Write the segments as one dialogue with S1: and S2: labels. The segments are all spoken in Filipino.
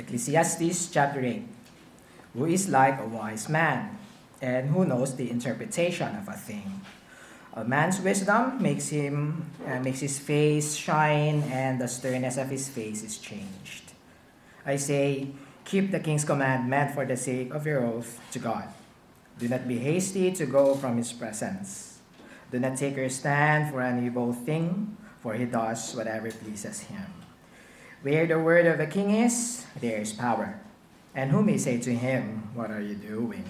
S1: Ecclesiastes chapter 8. Who is like a wise man, and who knows the interpretation of a thing? A man's wisdom makes his face shine, and the sternness of his face is changed. I say, keep the king's commandment for the sake of your oath to God. Do not be hasty to go from his presence. Do not take your stand for an evil thing, for he does whatever pleases him. Where the word of the king is, there is power. And who may say to him, what are you doing?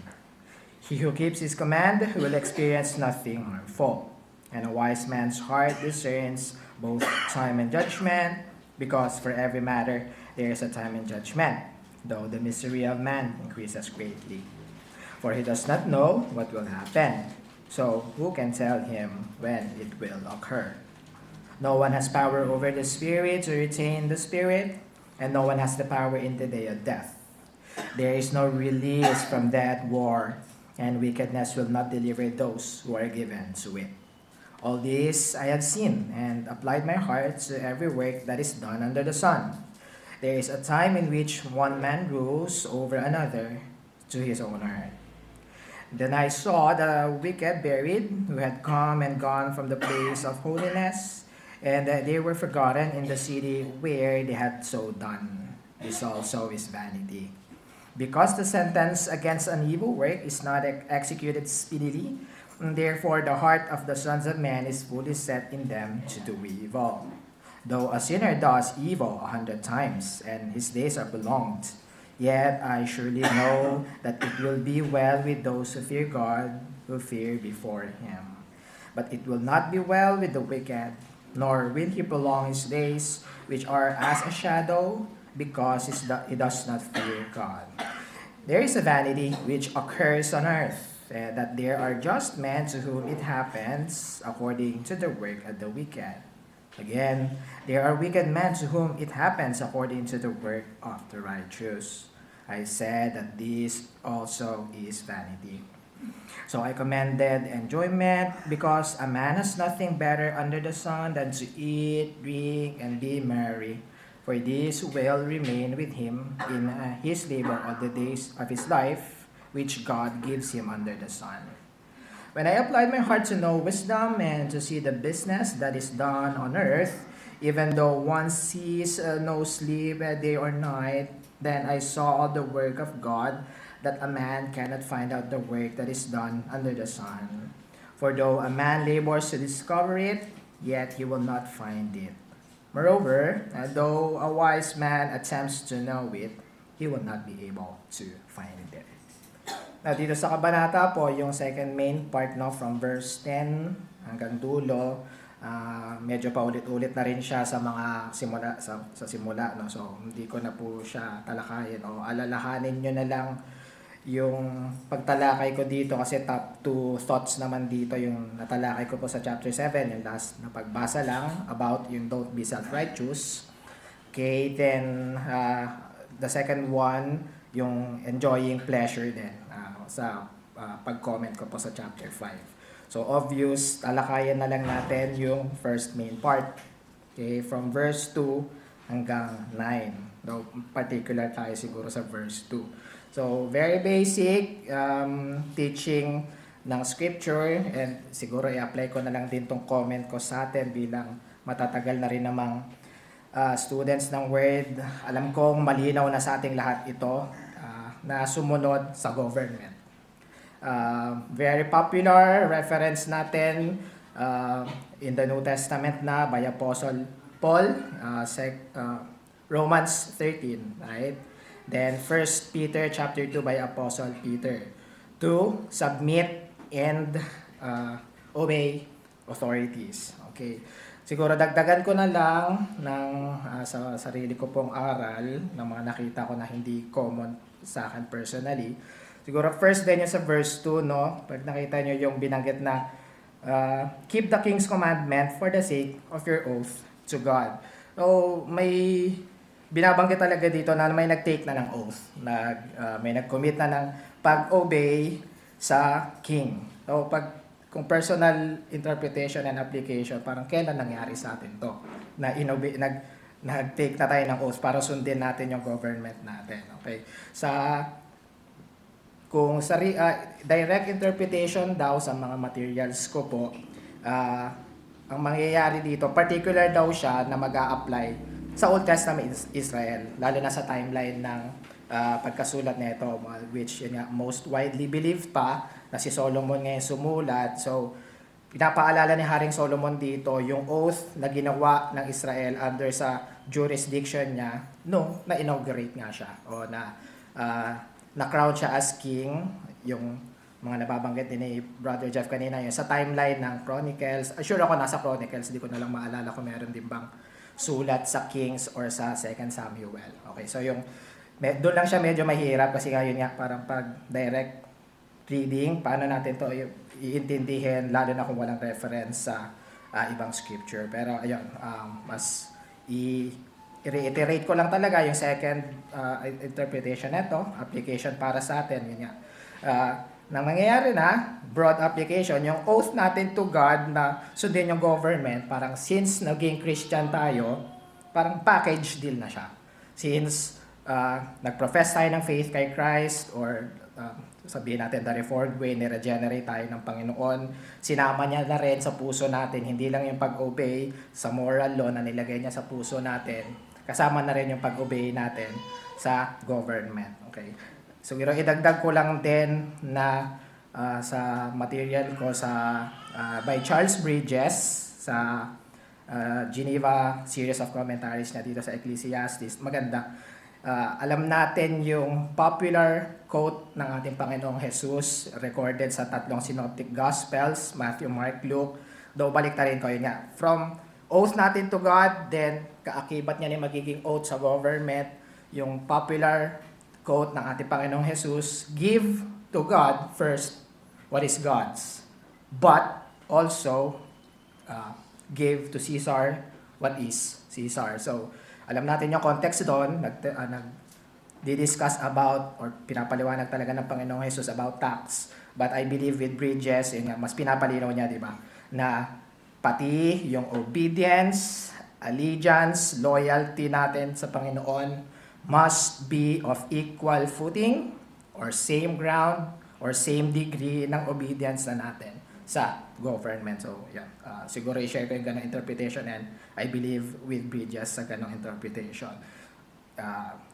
S1: He who keeps his command will experience nothing harmful. And a wise man's heart discerns both time and judgment, because for every matter there is a time and judgment, though the misery of man increases greatly. For he does not know what will happen, so who can tell him when it will occur? No one has power over the spirit to retain the spirit, and no one has the power in the day of death. There is no release from that war, and wickedness will not deliver those who are given to it. All this I have seen, and applied my heart to every work that is done under the sun. There is a time in which one man rules over another to his own hurt. Then I saw the wicked buried, who had come and gone from the place of holiness, and they were forgotten in the city where they had so done. This also is vanity. Because the sentence against an evil work is not executed speedily, therefore the heart of the sons of men is fully set in them to do evil. Though a sinner does evil 100 times, and his days are prolonged, yet I surely know that it will be well with those who fear God, who fear before him. But it will not be well with the wicked, nor will he prolong his days, which are as a shadow, because he does not fear God. There is a vanity which occurs on earth, that there are just men to whom it happens according to the work of the wicked. Again, there are wicked men to whom it happens according to the work of the righteous. I said that this also is vanity. So I commended enjoyment, because a man has nothing better under the sun than to eat, drink, and be merry. For this will remain with him in his labor all the days of his life, which God gives him under the sun. When I applied my heart to know wisdom and to see the business that is done on earth, even though one sees no sleep day or night, then I saw all the work of God, that a man cannot find out the work that is done under the sun. For though a man labors to discover it, yet he will not find it. Moreover, though a wise man attempts to know it, he will not be able to find it. Now, dito sa kabanata po, yung second main part, no, from verse 10 hanggang dulo, medyo paulit-ulit na rin siya sa mga simula, no? So hindi ko na po siya talakayin, o alalahanin nyo na lang yung pagtalakay ko dito, kasi top 2 thoughts naman dito yung natalakay ko po sa chapter 7, yung last na pagbasa lang about yung don't be self-righteous. Okay, then the second one, yung enjoying pleasure din, sa pag-comment ko po sa chapter 5. So obvious, talakayan na lang natin yung first main part. Okay, from verse 2 hanggang 9. Though particular tayo siguro sa verse 2. So very basic teaching ng scripture, and siguro i-apply ko na lang din tong comment ko sa atin bilang matatagal na rin namang students ng word. Alam kong malinaw na sa ating lahat ito na sumunod sa government. Very popular reference natin in the New Testament na by Apostle Paul, Romans 13, right? Then 1 Peter chapter 2 by Apostle Peter, to submit and obey authorities. Okay. Siguro dagdagan ko na lang ng sa sarili ko pong aral ng mga nakita ko na hindi common sa akin personally. Siguro first din yung sa verse 2, no? Pag nakita nyo yung binanggit na keep the king's commandment for the sake of your oath to God. So may binabanggit talaga dito na may nag-take na ng oath, may nag-commit na ng pag-obey sa king. So kung personal interpretation and application, parang kailan nangyari sa atin to? Na nag-take na tayo ng oath para sundin natin yung government natin. Okay? Kung direct interpretation daw sa mga materials ko po, ang mangyayari dito, particular daw siya na mag-a-apply sa Old Testament Israel, lalo na sa timeline ng pagkasulat nito, which yun nga, most widely believed pa na si Solomon ngayon sumulat. So, pinapaalala ni Haring Solomon dito yung oath na ginawa ng Israel under sa jurisdiction niya nung na-inaugurate nga siya o na-crown siya as king, yung mga nababanggit din ni Brother Jeff kanina yun sa timeline ng Chronicles. Sure ako nasa Chronicles, di ko na lang maalala kung meron din bang sulat sa Kings or sa 2 Samuel. Okay, so doon lang siya medyo mahirap kasi nga yun nga parang pag direct reading, paano natin to iintindihin lalo na kung walang reference sa ibang scripture. Pero ayun, mas i-reiterate ko lang talaga yung second interpretation nito, application para sa atin, yun nga. Nang nangyayari na, broad application, yung oath natin to God na sundin yung government, parang since naging Christian tayo, parang package deal na siya. Since nag-profess tayo ng faith kay Christ or sabihin natin the Reformed way, ni-regenerate tayo ng Panginoon, sinama niya na rin sa puso natin, hindi lang yung pag-obey sa moral law na nilagay niya sa puso natin, kasama na rin yung pag-obey natin sa government. Okay. So, idagdag ko lang din na sa material ko by Charles Bridges sa Geneva series of commentaries na dito sa Ecclesiastes. Maganda. Alam natin yung popular quote ng ating Panginoong Jesus recorded sa 3 synoptic gospels, Matthew, Mark, Luke. Though baliktarin ko yun nga. From oath natin to God, then kaakibat niya ni magiging oath sa government, yung popular quote ng ating Panginoong Jesus, give to God first what is God's, but also give to Caesar what is Caesar. So, alam natin yung context doon, nag-discuss about or pinapaliwanag talaga ng Panginoong Jesus about tax. But I believe with Bridges, yun nga, mas pinapalinaw niya, di ba? Na pati yung obedience, allegiance, loyalty natin sa Panginoon must be of equal footing or same ground or same degree ng obedience na natin sa government. So, yeah. Siguro i-share ko yung ganong interpretation and I believe with Bridges sa ganong interpretation.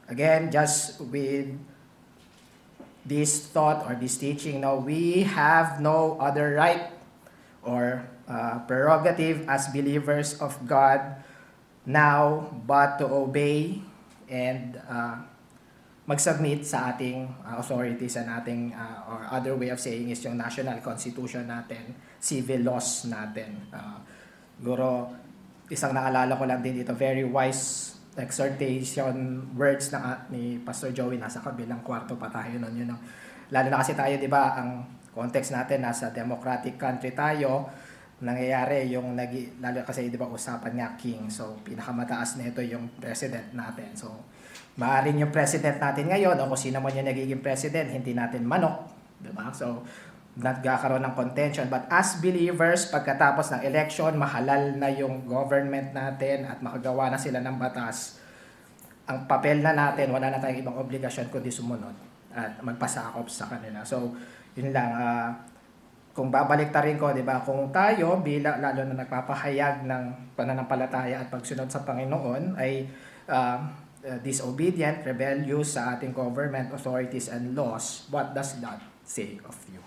S1: Again, just with this thought or this teaching, no, we have no other right or prerogative as believers of God now but to obey and mag-submit sa ating authorities and ating or other way of saying is yung national constitution natin, civil laws natin. Siguro, isang naalala ko lang din dito, very wise exhortation words ni Pastor Joey, nasa kabilang kwarto pa tayo nun. Yun, no? Lalo na kasi tayo, di ba, ang context natin, nasa democratic country tayo, nangyayari yung lalo kasi di ba usapan nga king, so pinakamataas nito yung president natin. So maaaring yung president natin ngayon o kung sino man yung nagiging president, hindi natin manok, di ba? So nagkakaroon ng contention, but as believers, pagkatapos ng election, mahalal na yung government natin at makagawa na sila ng batas. Ang papel na natin, wala na tayong ibang obligasyon kundi sumunod at magpasakop sa kanila. So yun lang, kung babalik ta rin ko, di ba, kung tayo, lalo na nagpapahayag ng pananampalataya at pagsunod sa Panginoon, ay disobedient, rebellious sa ating government, authorities, and laws, what does God say of you?